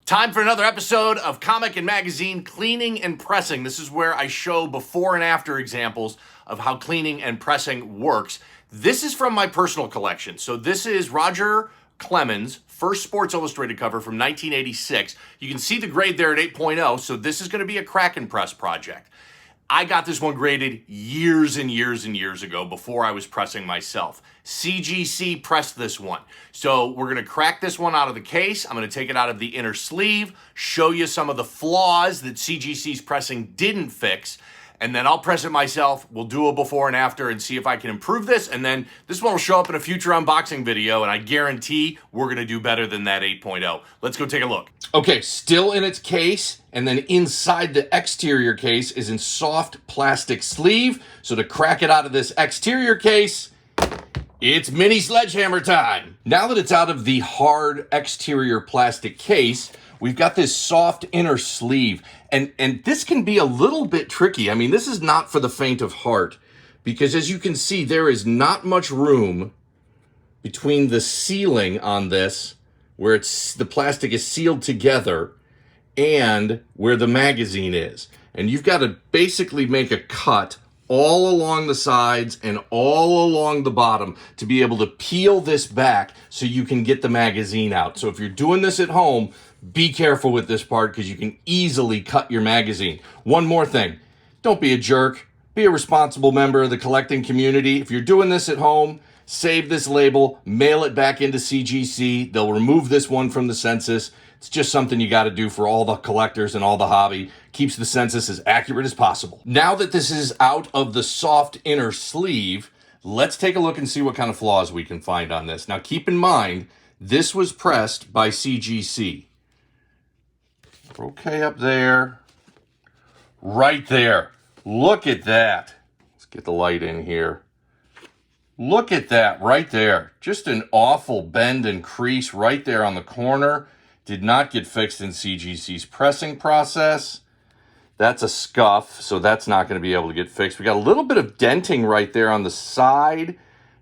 Time for another episode of Comic and Magazine Cleaning and Pressing. This is where I show before and after examples of how cleaning and pressing works. This is from my personal collection. So this is Roger Clemens' first Sports Illustrated cover from 1986. You can see the grade there at 8.0, so this is going to be a crack and press project. I got this one graded years and years and years ago before I was pressing myself. CGC pressed this one. So we're going to crack this one out of the case. I'm going to take it out of the inner sleeve, show you some of the flaws that CGC's pressing didn't fix, and then I'll press it myself. We'll do a before and after and see if I can improve this, and then this one will show up in a future unboxing video, and I guarantee we're going to do better than that 8.0. Let's go take a look. Okay, still in its case, and then inside the exterior case is in soft plastic sleeve. So to crack it out of this exterior case, it's mini sledgehammer time. Now that it's out of the hard exterior plastic case, we've got this soft inner sleeve. And this can be a little bit tricky. I mean, this is not for the faint of heart, because as you can see, there is not much room between the sealing on this, where the plastic is sealed together, and where the magazine is. And you've got to basically make a cut all along the sides and all along the bottom to be able to peel this back so you can get the magazine out. So if you're doing this at home, be careful with this part because you can easily cut your magazine. One more thing, don't be a jerk. Be a responsible member of the collecting community. If you're doing this at home, save this label, mail it back into CGC. They'll remove this one from the census. It's just something you got to do for all the collectors and all the hobby. Keeps the census as accurate as possible. Now that this is out of the soft inner sleeve, let's take a look and see what kind of flaws we can find on this. Now keep in mind, this was pressed by CGC. Okay, up there. Right there. Look at that. Let's get the light in here. Look at that right there. Just an awful bend and crease right there on the corner. Did not get fixed in CGC's pressing process. That's a scuff, so that's not going to be able to get fixed. We got a little bit of denting right there on the side.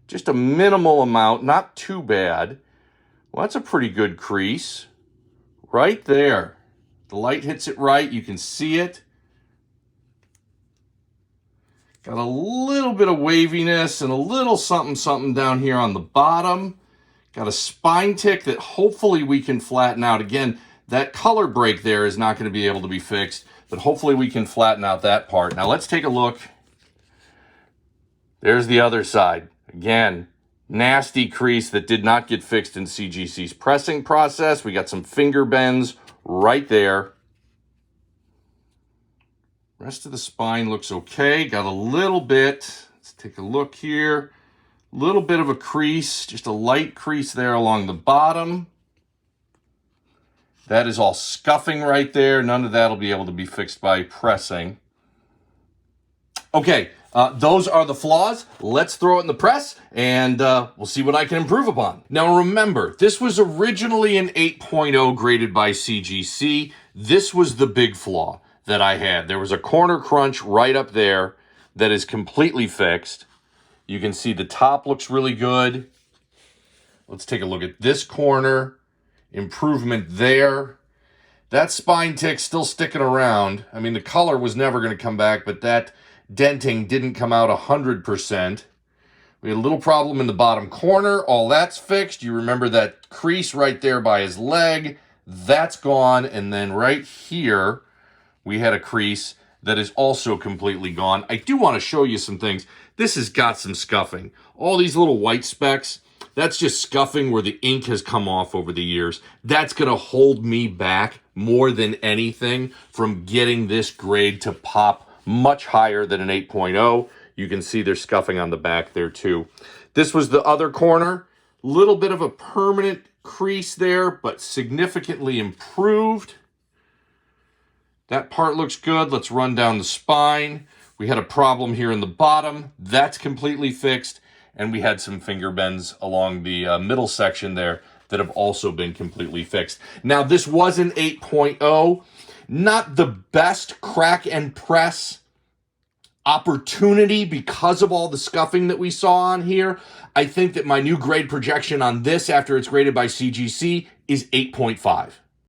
Just a minimal amount, not too bad. Well, that's a pretty good crease. Right there. The light hits it right, you can see it. Got a little bit of waviness and a little something down here on the bottom. Got a spine tick that hopefully we can flatten out. Again, that color break there is not going to be able to be fixed, but hopefully we can flatten out that part. Now let's take a look. There's the other side. Again, nasty crease that did not get fixed in CGC's pressing process. We got some finger bends right there. Rest of the spine looks okay. Got a little bit, let's take a look here. Little bit of a crease, just a light crease there along the bottom. That is all scuffing right there. None of that will be able to be fixed by pressing. Okay, those are the flaws. Let's throw it in the press and we'll see what I can improve upon. Now remember, this was originally an 8.0 graded by CGC. This was the big flaw that I had. There was a corner crunch right up there that is completely fixed. You can see the top looks really good. Let's take a look at this corner. Improvement there. That spine tick still sticking around. I mean, the color was never going to come back, but that denting didn't come out 100%. We had a little problem in the bottom corner. All that's fixed. You remember that crease right there by his leg. That's gone. And then right here, we had a crease that is also completely gone. I do want to show you some things. This has got some scuffing. All these little white specks, that's just scuffing where the ink has come off over the years. That's going to hold me back more than anything from getting this grade to pop much higher than an 8.0. You can see there's scuffing on the back there too. This was the other corner. Little bit of a permanent crease there, but significantly improved. That part looks good. Let's run down the spine. We had a problem here in the bottom. That's completely fixed. And we had some finger bends along the middle section there that have also been completely fixed. Now, this was an 8.0. Not the best crack and press opportunity because of all the scuffing that we saw on here. I think that my new grade projection on this after it's graded by CGC is 8.5.